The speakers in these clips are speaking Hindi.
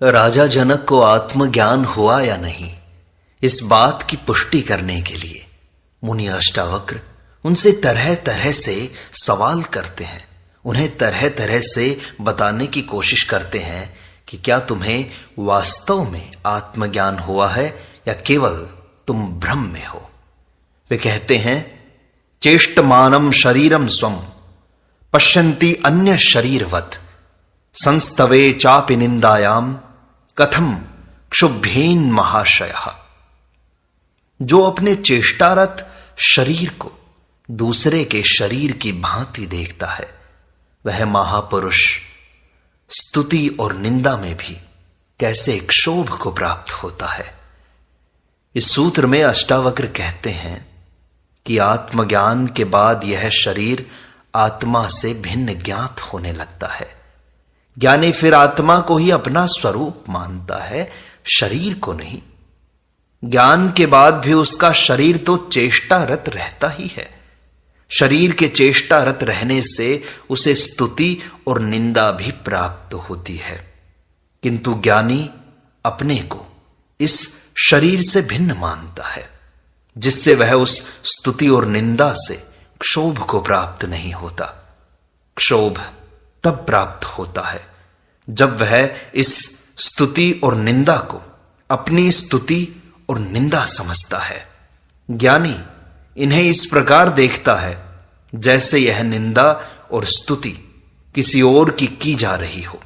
राजा जनक को आत्मज्ञान हुआ या नहीं, इस बात की पुष्टि करने के लिए मुनि अष्टावक्र उनसे तरह तरह से सवाल करते हैं, उन्हें तरह तरह से बताने की कोशिश करते हैं कि क्या तुम्हें वास्तव में आत्मज्ञान हुआ है या केवल तुम भ्रम में हो। वे कहते हैं, चेष्टमानम शरीरम स्वम पश्यन्ति अन्य शरीरवत संस्तवे चापि निंदायाम कथम क्षुभ्येन महाशयः। जो अपने चेष्टारत शरीर को दूसरे के शरीर की भांति देखता है, वह महापुरुष स्तुति और निंदा में भी कैसे क्षोभ को प्राप्त होता है। इस सूत्र में अष्टावक्र कहते हैं कि आत्मज्ञान के बाद यह शरीर आत्मा से भिन्न ज्ञात होने लगता है। ज्ञानी फिर आत्मा को ही अपना स्वरूप मानता है, शरीर को नहीं। ज्ञान के बाद भी उसका शरीर तो चेष्टारत रहता ही है। शरीर के चेष्टारत रहने से उसे स्तुति और निंदा भी प्राप्त होती है, किंतु ज्ञानी अपने को इस शरीर से भिन्न मानता है, जिससे वह उस स्तुति और निंदा से क्षोभ को प्राप्त नहीं होता। क्षोभ तब प्राप्त होता है जब वह इस स्तुति और निंदा को अपनी स्तुति और निंदा समझता है। ज्ञानी इन्हें इस प्रकार देखता है जैसे यह निंदा और स्तुति किसी और की जा रही हो।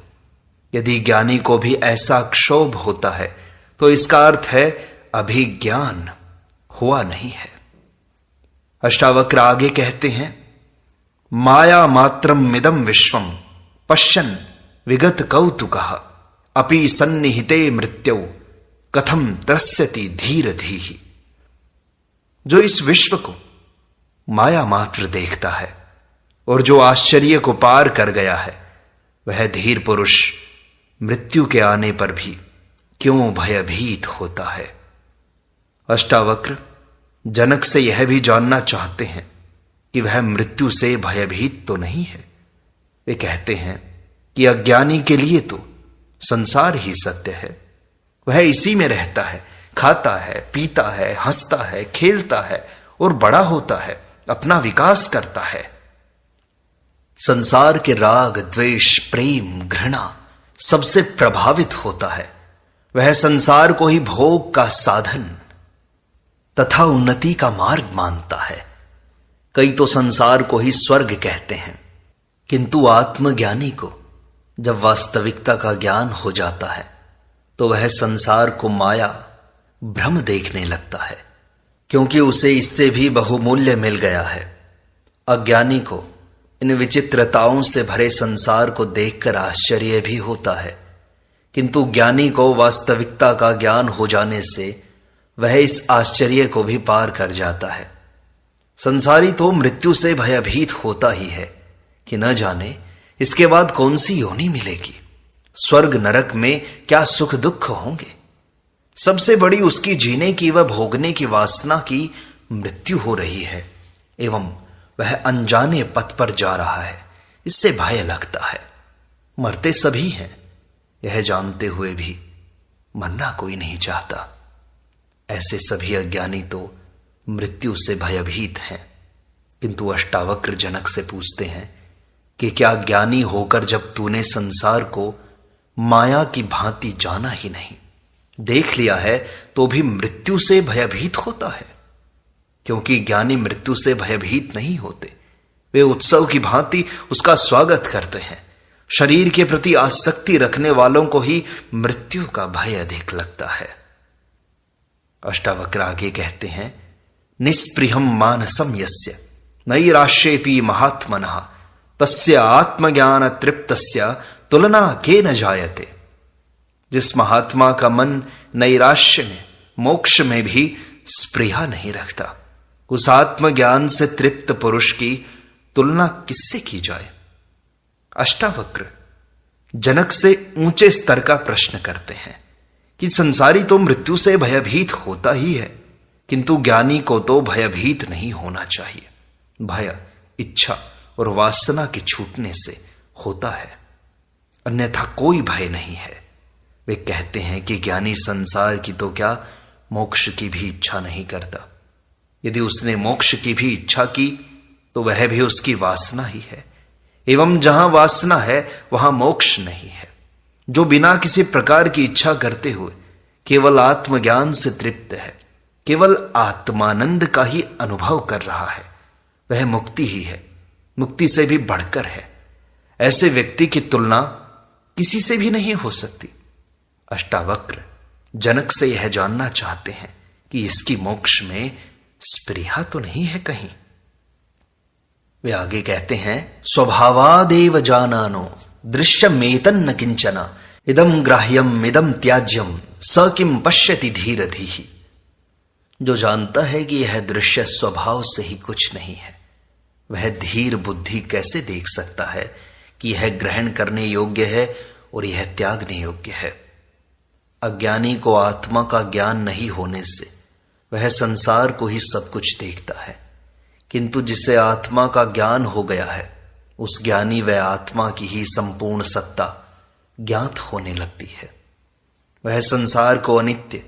यदि ज्ञानी को भी ऐसा क्षोभ होता है तो इसका अर्थ है अभी ज्ञान हुआ नहीं है। अष्टावक्र आगे कहते हैं, माया मात्रम मिदम विश्वम पश्यन् विगत कौतुकः अपि सन्निहिते मृत्यौ कथम त्रस्यति धीर धीहि। जो इस विश्व को माया मात्र देखता है और जो आश्चर्य को पार कर गया है, वह धीर पुरुष मृत्यु के आने पर भी क्यों भयभीत होता है। अष्टावक्र जनक से यह भी जानना चाहते हैं कि वह मृत्यु से भयभीत तो नहीं है। वे कहते हैं कि अज्ञानी के लिए तो संसार ही सत्य है। वह इसी में रहता है, खाता है, पीता है, हंसता है, खेलता है और बड़ा होता है, अपना विकास करता है। संसार के राग, द्वेष, प्रेम, घृणा सबसे प्रभावित होता है। वह संसार को ही भोग का साधन तथा उन्नति का मार्ग मानता है। कई तो संसार को ही स्वर्ग कहते हैं, किंतु आत्मज्ञानी को जब वास्तविकता का ज्ञान हो जाता है तो वह संसार को माया, भ्रम देखने लगता है, क्योंकि उसे इससे भी बहुमूल्य मिल गया है। अज्ञानी को इन विचित्रताओं से भरे संसार को देखकर आश्चर्य भी होता है, किंतु ज्ञानी को वास्तविकता का ज्ञान हो जाने से वह इस आश्चर्य को भी पार कर जाता है। संसारी तो मृत्यु से भयभीत होता ही है कि न जाने इसके बाद कौन सी योनि मिलेगी, स्वर्ग नरक में क्या सुख दुख होंगे। सबसे बड़ी उसकी जीने की व भोगने की वासना की मृत्यु हो रही है, एवं वह अनजाने पथ पर जा रहा है। इससे भय लगता है। मरते सभी हैं, यह जानते हुए भी मरना कोई नहीं चाहता। ऐसे सभी अज्ञानी तो मृत्यु से भयभीत हैं, किंतु अष्टावक्र जनक से पूछते हैं कि क्या ज्ञानी होकर जब तूने संसार को माया की भांति जाना ही नहीं, देख लिया है, तो भी मृत्यु से भयभीत होता है? क्योंकि ज्ञानी मृत्यु से भयभीत नहीं होते। वे उत्सव की भांति उसका स्वागत करते हैं। शरीर के प्रति आसक्ति रखने वालों को ही मृत्यु का भय अधिक लगता है। अष्टावक्र आगे कहते हैं, निस्पृहम मानसम यस्य नैराश्येपि महात्मनः तस्य आत्मज्ञान तृप्तस्य तुलना के न जायते। जिस महात्मा का मन नैराश्य में, मोक्ष में भी स्पृहा नहीं रखता, उस आत्मज्ञान से तृप्त पुरुष की तुलना किससे की जाए। अष्टावक्र जनक से ऊंचे स्तर का प्रश्न करते हैं कि संसारी तो मृत्यु से भयभीत होता ही है, किंतु ज्ञानी को तो भयभीत नहीं होना चाहिए। भय इच्छा और वासना के छूटने से होता है, अन्यथा कोई भय नहीं है। वे कहते हैं कि ज्ञानी संसार की तो क्या, मोक्ष की भी इच्छा नहीं करता। यदि उसने मोक्ष की भी इच्छा की तो वह भी उसकी वासना ही है, एवं जहां वासना है वहां मोक्ष नहीं है। जो बिना किसी प्रकार की इच्छा करते हुए केवल आत्मज्ञान से तृप्त है, केवल आत्मानंद का ही अनुभव कर रहा है, वह मुक्ति ही है, मुक्ति से भी बढ़कर है। ऐसे व्यक्ति की तुलना किसी से भी नहीं हो सकती। अष्टावक्र जनक से यह जानना चाहते हैं कि इसकी मोक्ष में स्पृहा तो नहीं है कहीं। वे आगे कहते हैं, स्वभावादेव जानानो दृश्यमेतन्न किंचन इदम ग्राह्यम इदम त्याज्यम स किम पश्यति धीरधीहि। जो जानता है कि यह दृश्य स्वभाव से ही कुछ नहीं है, वह धीर बुद्धि कैसे देख सकता है कि यह ग्रहण करने योग्य है और यह त्यागने योग्य है। अज्ञानी को आत्मा का ज्ञान नहीं होने से वह संसार को ही सब कुछ देखता है, किंतु जिसे आत्मा का ज्ञान हो गया है उस ज्ञानी व आत्मा की ही संपूर्ण सत्ता ज्ञात होने लगती है। वह संसार को अनित्य,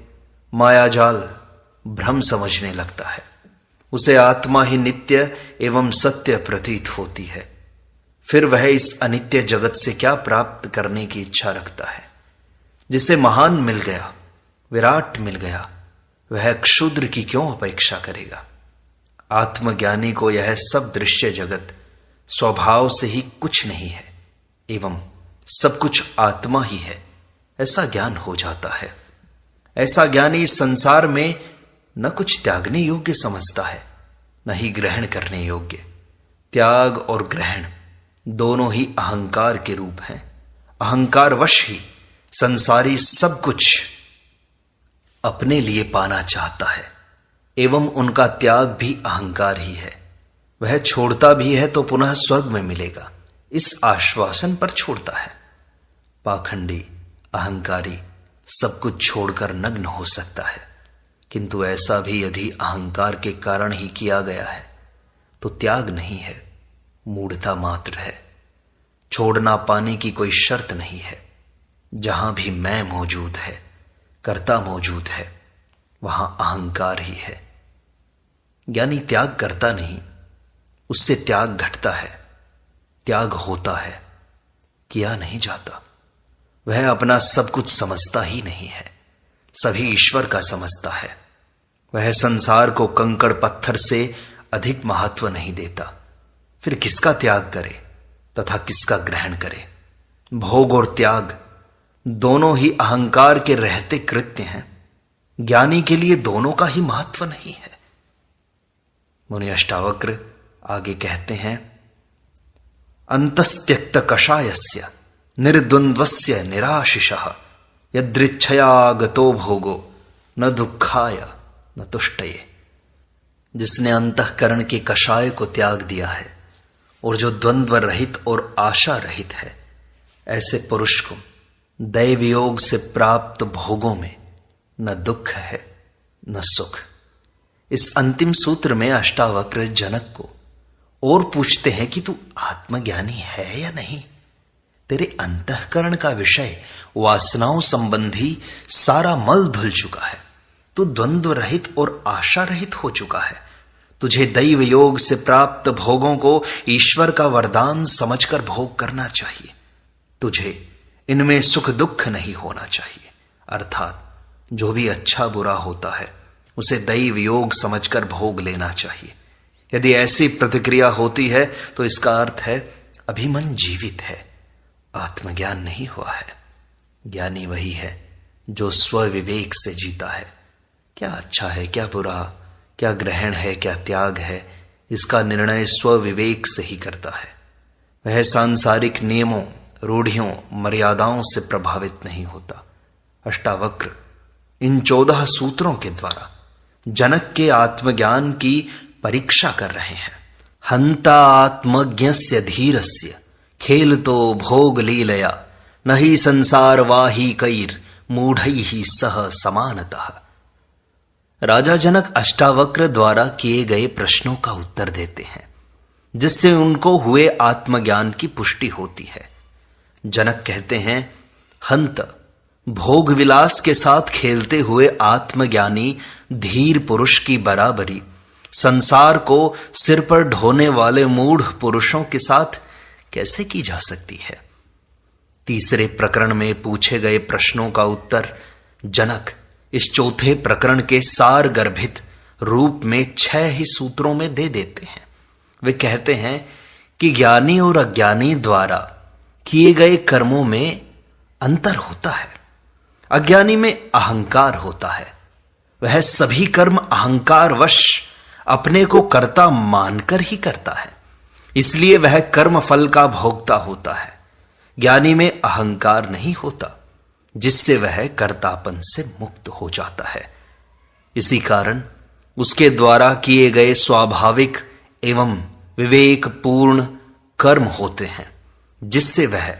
मायाजाल, भ्रम समझने लगता है। उसे आत्मा ही नित्य एवं सत्य प्रतीत होती है। फिर वह इस अनित्य जगत से क्या प्राप्त करने की इच्छा रखता है। जिसे महान मिल गया, विराट मिल गया, वह क्षुद्र की क्यों अपेक्षा करेगा। आत्मज्ञानी को यह सब दृश्य जगत स्वभाव से ही कुछ नहीं है एवं सब कुछ आत्मा ही है, ऐसा ज्ञान हो जाता है। ऐसा ज्ञानी संसार में न कुछ त्यागने योग्य समझता है, न ही ग्रहण करने योग्य। त्याग और ग्रहण दोनों ही अहंकार के रूप हैं। अहंकारवश ही संसारी सब कुछ अपने लिए पाना चाहता है एवं उनका त्याग भी अहंकार ही है। वह छोड़ता भी है तो पुनः स्वर्ग में मिलेगा, इस आश्वासन पर छोड़ता है। पाखंडी, अहंकारी सब कुछ छोड़कर नग्न हो सकता है, किंतु ऐसा भी यदि अहंकार के कारण ही किया गया है तो त्याग नहीं है, मूढ़ता मात्र है। छोड़ना पाने की कोई शर्त नहीं है। जहां भी मैं मौजूद है, कर्ता मौजूद है, वहां अहंकार ही है। ज्ञानी त्याग करता नहीं, उससे त्याग घटता है, त्याग होता है, किया नहीं जाता। वह अपना सब कुछ समझता ही नहीं है, सभी ईश्वर का समझता है। वह संसार को कंकड़ पत्थर से अधिक महत्व नहीं देता। फिर किसका त्याग करे तथा किसका ग्रहण करे। भोग और त्याग दोनों ही अहंकार के रहते कृत्य हैं। ज्ञानी के लिए दोनों का ही महत्व नहीं है। मुनि अष्टावक्र आगे कहते हैं, अंतस्त्यक्त कषायस्य निर्द्वंद्वस्य निराशिषः यदृच्छयागतो भोगो न दुखाय न तुष्टये। जिसने अंतःकरण के कषाय को त्याग दिया है और जो द्वंद्व रहित और आशा रहित है, ऐसे पुरुष को दैव योग से प्राप्त भोगों में न दुख है न सुख। इस अंतिम सूत्र में अष्टावक्र जनक को और पूछते हैं कि तू आत्मज्ञानी है या नहीं। तेरे अंतःकरण का विषय वासनाओं संबंधी सारा मल धुल चुका है। तू द्वंद्व रहित और आशा रहित हो चुका है। तुझे दैव योग से प्राप्त भोगों को ईश्वर का वरदान समझकर भोग करना चाहिए। तुझे इनमें सुख दुख नहीं होना चाहिए। अर्थात जो भी अच्छा बुरा होता है उसे दैव योग समझकर भोग लेना चाहिए। यदि ऐसी प्रतिक्रिया होती है तो इसका अर्थ है अभी मन जीवित है, आत्मज्ञान नहीं हुआ है। ज्ञानी वही है जो स्व विवेक से जीता है। क्या अच्छा है, क्या बुरा, क्या ग्रहण है, क्या त्याग है, इसका निर्णय स्व विवेक से ही करता है। वह सांसारिक नियमों, रूढ़ियों, मर्यादाओं से प्रभावित नहीं होता। अष्टावक्र इन 14 सूत्रों के द्वारा जनक के आत्मज्ञान की परीक्षा कर रहे हैं। हंता आत्मज्ञस्य धीरस्य खेलतो भोग लीलया नहि संसार वाही कैर मूढ़ैहि सह समानतः। राजा जनक अष्टावक्र द्वारा किए गए प्रश्नों का उत्तर देते हैं, जिससे उनको हुए आत्मज्ञान की पुष्टि होती है। जनक कहते हैं, हंत भोग विलास के साथ खेलते हुए आत्मज्ञानी धीर पुरुष की बराबरी संसार को सिर पर ढोने वाले मूढ़ पुरुषों के साथ कैसे की जा सकती है? तीसरे प्रकरण में पूछे गए प्रश्नों का उत्तर जनक इस चौथे प्रकरण के सार गर्भित रूप में 6 ही सूत्रों में दे देते हैं। वे कहते हैं कि ज्ञानी और अज्ञानी द्वारा किए गए कर्मों में अंतर होता है। अज्ञानी में अहंकार होता है, वह सभी कर्म अहंकारवश अपने को कर्ता मानकर ही करता है, इसलिए वह कर्म फल का भोक्ता होता है। ज्ञानी में अहंकार नहीं होता, जिससे वह कर्तापन से मुक्त हो जाता है। इसी कारण उसके द्वारा किए गए स्वाभाविक एवं विवेकपूर्ण कर्म होते हैं, जिससे वह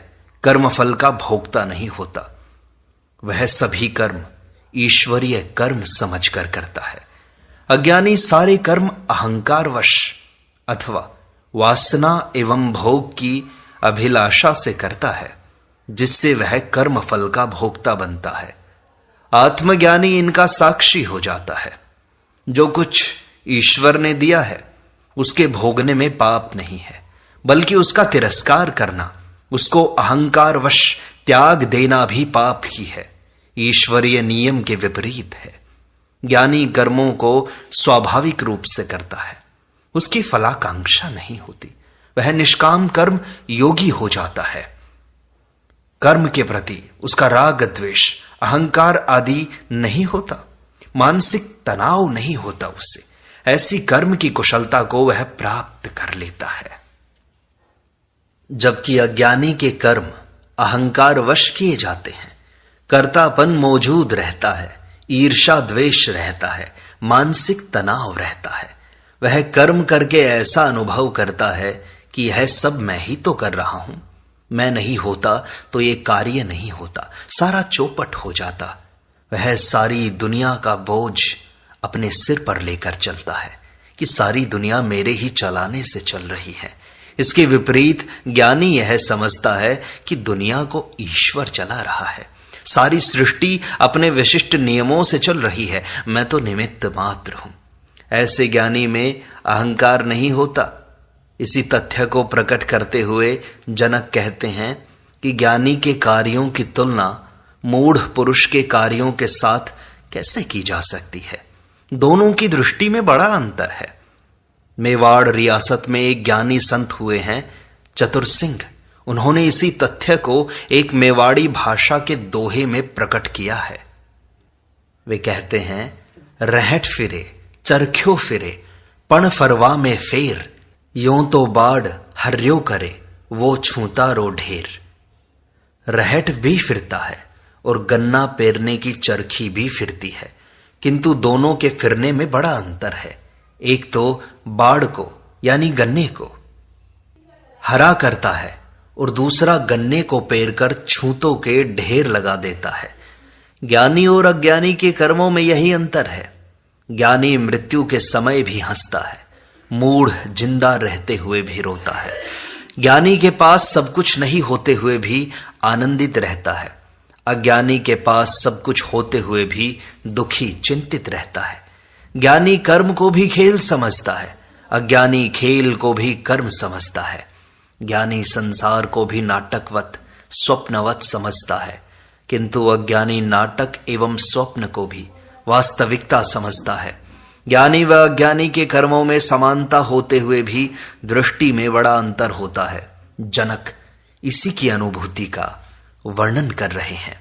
कर्मफल का भोक्ता नहीं होता। वह सभी कर्म ईश्वरीय कर्म समझकर करता है। अज्ञानी सारे कर्म अहंकारवश अथवा वासना एवं भोग की अभिलाषा से करता है, जिससे वह कर्मफल का भोक्ता बनता है। आत्मज्ञानी इनका साक्षी हो जाता है। जो कुछ ईश्वर ने दिया है उसके भोगने में पाप नहीं है, बल्कि उसका तिरस्कार करना, उसको अहंकारवश त्याग देना भी पाप ही है, ईश्वरीय नियम के विपरीत है। ज्ञानी कर्मों को स्वाभाविक रूप से करता है, उसकी फलाकांक्षा नहीं होती। वह निष्काम कर्म योगी हो जाता है। कर्म के प्रति उसका राग द्वेष अहंकार आदि नहीं होता, मानसिक तनाव नहीं होता उससे। ऐसी कर्म की कुशलता को वह प्राप्त कर लेता है। जबकि अज्ञानी के कर्म अहंकारवश किए जाते हैं, कर्तापन मौजूद रहता है, ईर्षा द्वेष रहता है, मानसिक तनाव रहता है। वह कर्म करके ऐसा अनुभव करता है कि यह सब मैं ही तो कर रहा हूं, मैं नहीं होता तो ये कार्य नहीं होता, सारा चौपट हो जाता। वह सारी दुनिया का बोझ अपने सिर पर लेकर चलता है कि सारी दुनिया मेरे ही चलाने से चल रही है। इसके विपरीत ज्ञानी यह समझता है कि दुनिया को ईश्वर चला रहा है, सारी सृष्टि अपने विशिष्ट नियमों से चल रही है, मैं तो निमित्त मात्र हूं। ऐसे ज्ञानी में अहंकार नहीं होता। इसी तथ्य को प्रकट करते हुए जनक कहते हैं कि ज्ञानी के कार्यों की तुलना मूढ़ पुरुष के कार्यों के साथ कैसे की जा सकती है? दोनों की दृष्टि में बड़ा अंतर है। मेवाड़ रियासत में एक ज्ञानी संत हुए हैं चतुर सिंह। उन्होंने इसी तथ्य को एक मेवाड़ी भाषा के दोहे में प्रकट किया है। वे कहते हैं, रहट फिरे चरख्यो फिरे पण फरवा में फेर, यों तो बाढ़ हर्यो करे वो छूता रो ढेर। रहट भी फिरता है और गन्ना पेरने की चरखी भी फिरती है, किंतु दोनों के फिरने में बड़ा अंतर है। एक तो बाढ़ को यानी गन्ने को हरा करता है और दूसरा गन्ने को पेरकर छूतों के ढेर लगा देता है। ज्ञानी और अज्ञानी के कर्मों में यही अंतर है। ज्ञानी मृत्यु के समय भी हंसता है, मूढ़ जिंदा रहते हुए भी रोता है। ज्ञानी के पास सब कुछ नहीं होते हुए भी आनंदित रहता है, अज्ञानी के पास सब कुछ होते हुए भी दुखी चिंतित रहता है। ज्ञानी कर्म को भी खेल समझता है, अज्ञानी खेल को भी कर्म समझता है। ज्ञानी संसार को भी नाटकवत स्वप्नवत समझता है, किंतु अज्ञानी नाटक एवं स्वप्न को भी वास्तविकता समझता है। ज्ञानी व अज्ञानी के कर्मों में समानता होते हुए भी दृष्टि में बड़ा अंतर होता है। जनक इसी की अनुभूति का वर्णन कर रहे हैं।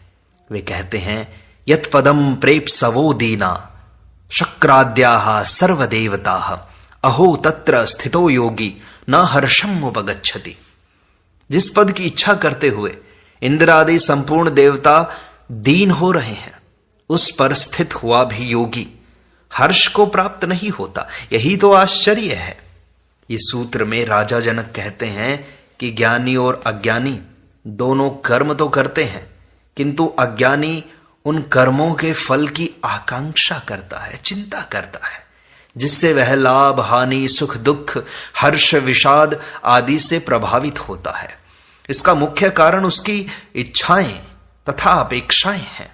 वे कहते हैं, यत् पदम प्रेप सवो दीना शक्राद्याः सर्वदेवताः अहो तत्र स्थितो योगी न हर्षम उपगच्छति। जिस पद की इच्छा करते हुए इंद्र आदि संपूर्ण देवता दीन हो रहे हैं, उस पर स्थित हुआ भी योगी हर्ष को प्राप्त नहीं होता। यही तो आश्चर्य है। इस सूत्र में राजा जनक कहते हैं कि ज्ञानी और अज्ञानी दोनों कर्म तो करते हैं, किंतु अज्ञानी उन कर्मों के फल की आकांक्षा करता है, चिंता करता है, जिससे वह लाभ हानि सुख दुख हर्ष विषाद आदि से प्रभावित होता है। इसका मुख्य कारण उसकी इच्छाएं तथा अपेक्षाएं हैं।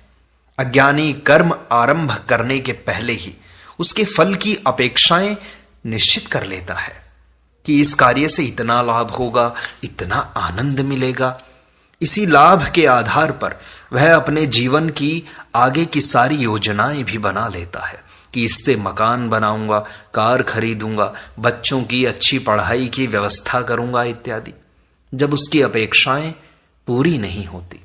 अज्ञानी कर्म आरंभ करने के पहले ही उसके फल की अपेक्षाएं निश्चित कर लेता है कि इस कार्य से इतना लाभ होगा, इतना आनंद मिलेगा। इसी लाभ के आधार पर वह अपने जीवन की आगे की सारी योजनाएं भी बना लेता है कि इससे मकान बनाऊंगा, कार खरीदूंगा, बच्चों की अच्छी पढ़ाई की व्यवस्था करूंगा इत्यादि। जब उसकी अपेक्षाएं पूरी नहीं होती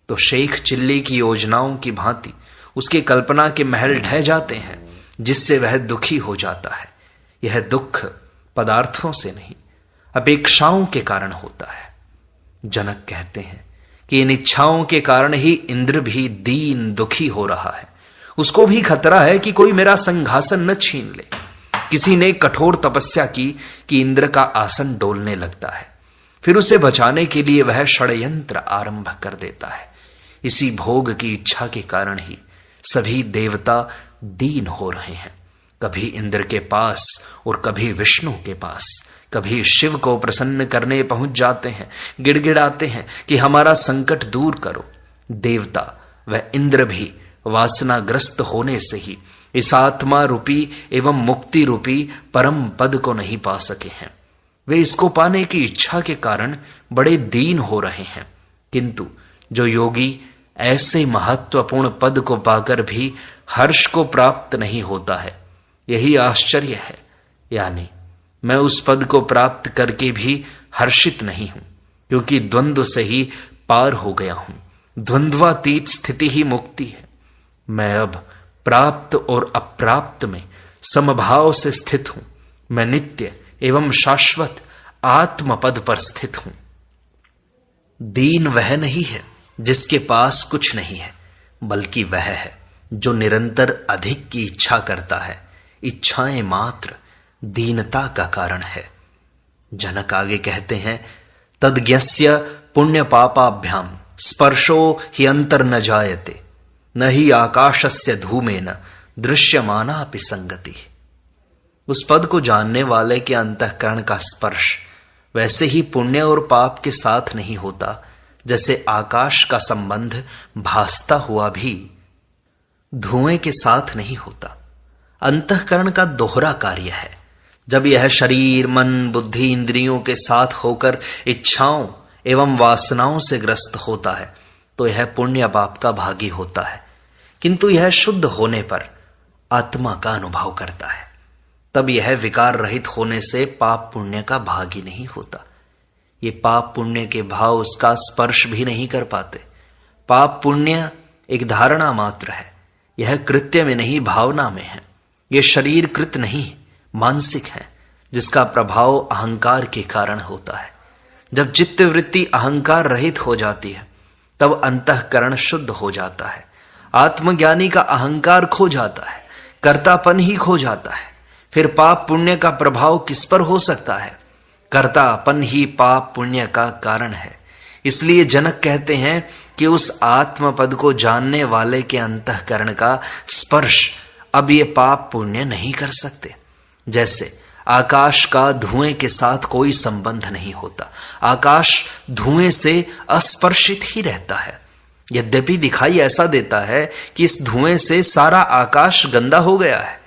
तो शेख चिल्ली की योजनाओं की भांति उसके कल्पना के महल ढह जाते हैं, जिससे वह दुखी हो जाता है। यह दुख पदार्थों से नहीं, अपेक्षाओं के कारण होता है। जनक कहते हैं कि इन इच्छाओं के कारण ही इंद्र भी दीन दुखी हो रहा है। उसको भी खतरा है कि कोई मेरा सिंहासन न छीन ले। किसी ने कठोर तपस्या की कि इंद्र का आसन डोलने लगता है, फिर उसे बचाने के लिए वह षड्यंत्र आरंभ कर देता है। इसी भोग की इच्छा के कारण ही सभी देवता दीन हो रहे हैं, कभी इंद्र के पास और कभी विष्णु के पास, कभी शिव को प्रसन्न करने पहुंच जाते हैं, गिड़गिड़ाते हैं कि हमारा संकट दूर करो। देवता व इंद्र भी वासनाग्रस्त होने से ही इस आत्मा रूपी एवं मुक्ति रूपी परम पद को नहीं पा सके हैं। वे इसको पाने की इच्छा के कारण बड़े दीन हो रहे हैं, किंतु जो योगी ऐसे महत्वपूर्ण पद को पाकर भी हर्ष को प्राप्त नहीं होता है, यही आश्चर्य है। यानी मैं उस पद को प्राप्त करके भी हर्षित नहीं हूं, क्योंकि द्वंद्व से ही पार हो गया हूं। द्वंद्वातीत स्थिति ही मुक्ति है। मैं अब प्राप्त और अप्राप्त में समभाव से स्थित हूं। मैं नित्य एवं शाश्वत आत्म पद पर स्थित हूं। दीन वह नहीं है जिसके पास कुछ नहीं है, बल्कि वह है जो निरंतर अधिक की इच्छा करता है। इच्छाएं मात्र दीनता का कारण है। जनक आगे कहते हैं, तद्ज्ञस्य पुण्य पापाभ्याम स्पर्शो हि अंतर न जायते, न ही आकाशस्य धूमेन दृश्यमानापि संगति। उस पद को जानने वाले के अंतःकरण का स्पर्श वैसे ही पुण्य और पाप के साथ नहीं होता, जैसे आकाश का संबंध भासता हुआ भी धुएं के साथ नहीं होता। अंतःकरण का दोहरा कार्य है। जब यह शरीर, मन, बुद्धि, इंद्रियों के साथ होकर इच्छाओं एवं वासनाओं से ग्रस्त होता है तो यह पुण्य पाप का भागी होता है, किंतु यह शुद्ध होने पर आत्मा का अनुभव करता है। तब यह विकार रहित होने से पाप पुण्य का भागी नहीं होता। ये पाप पुण्य के भाव उसका स्पर्श भी नहीं कर पाते। पाप पुण्य एक धारणा मात्र है। यह कृत्य में नहीं, भावना में है। यह शरीर कृत नहीं, मानसिक है, जिसका प्रभाव अहंकार के कारण होता है। जब चित्त वृत्ति अहंकार रहित हो जाती है तब अंतःकरण शुद्ध हो जाता है। आत्मज्ञानी का अहंकार खो जाता है, कर्तापन ही खो जाता है। फिर पाप पुण्य का प्रभाव किस पर हो सकता है? कर्तापन ही पाप पुण्य का कारण है। इसलिए जनक कहते हैं कि उस आत्मपद को जानने वाले के अंतःकरण का स्पर्श अब ये पाप पुण्य नहीं कर सकते। जैसे आकाश का धुएं के साथ कोई संबंध नहीं होता। आकाश धुएं से अस्पर्शित ही रहता है। यद्यपि दिखाई ऐसा देता है कि इस धुएं से सारा आकाश गंदा हो गया है।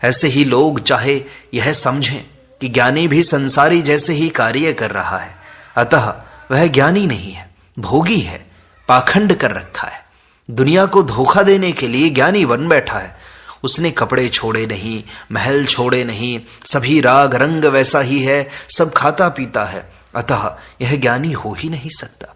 ऐसे ही लोग चाहे यह समझें कि ज्ञानी भी संसारी जैसे ही कार्य कर रहा है, अतः वह ज्ञानी नहीं है, भोगी है, पाखंड कर रखा है। दुनिया को धोखा देने के लिए ज्ञानी बन बैठा है। उसने कपड़े छोड़े नहीं, महल छोड़े नहीं, सभी राग रंग वैसा ही है, सब खाता पीता है, अतः यह ज्ञानी हो ही नहीं सकता।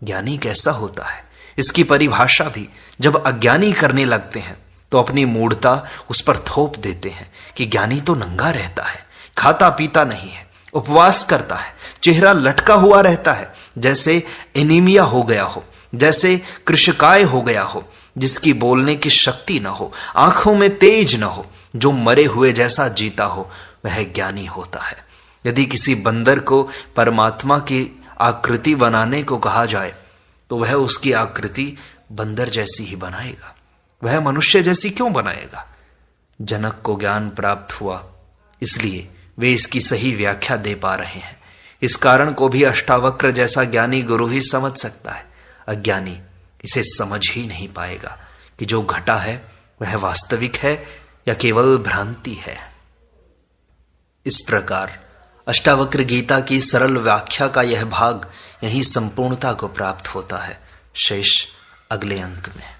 ज्ञानी कैसा होता है, इसकी परिभाषा भी जब अज्ञानी करने लगते हैं तो अपनी मूढ़ता उस पर थोप देते हैं कि ज्ञानी तो नंगा रहता है, खाता पीता नहीं है, उपवास करता है, चेहरा लटका हुआ रहता है, जैसे एनीमिया हो गया हो, जैसे कृशकाय हो गया हो, जिसकी बोलने की शक्ति न हो, आंखों में तेज न हो, जो मरे हुए जैसा जीता हो, वह ज्ञानी होता है। यदि किसी बंदर को परमात्मा की आकृति बनाने को कहा जाए तो वह उसकी आकृति बंदर जैसी ही बनाएगा, वह मनुष्य जैसी क्यों बनाएगा? जनक को ज्ञान प्राप्त हुआ, इसलिए वे इसकी सही व्याख्या दे पा रहे हैं। इस कारण को भी अष्टावक्र जैसा ज्ञानी गुरु ही समझ सकता है। अज्ञानी इसे समझ ही नहीं पाएगा कि जो घटा है वह वास्तविक है या केवल भ्रांति है। इस प्रकार अष्टावक्र गीता की सरल व्याख्या का यह भाग यहीं संपूर्णता को प्राप्त होता है। शेष अगले अंक में।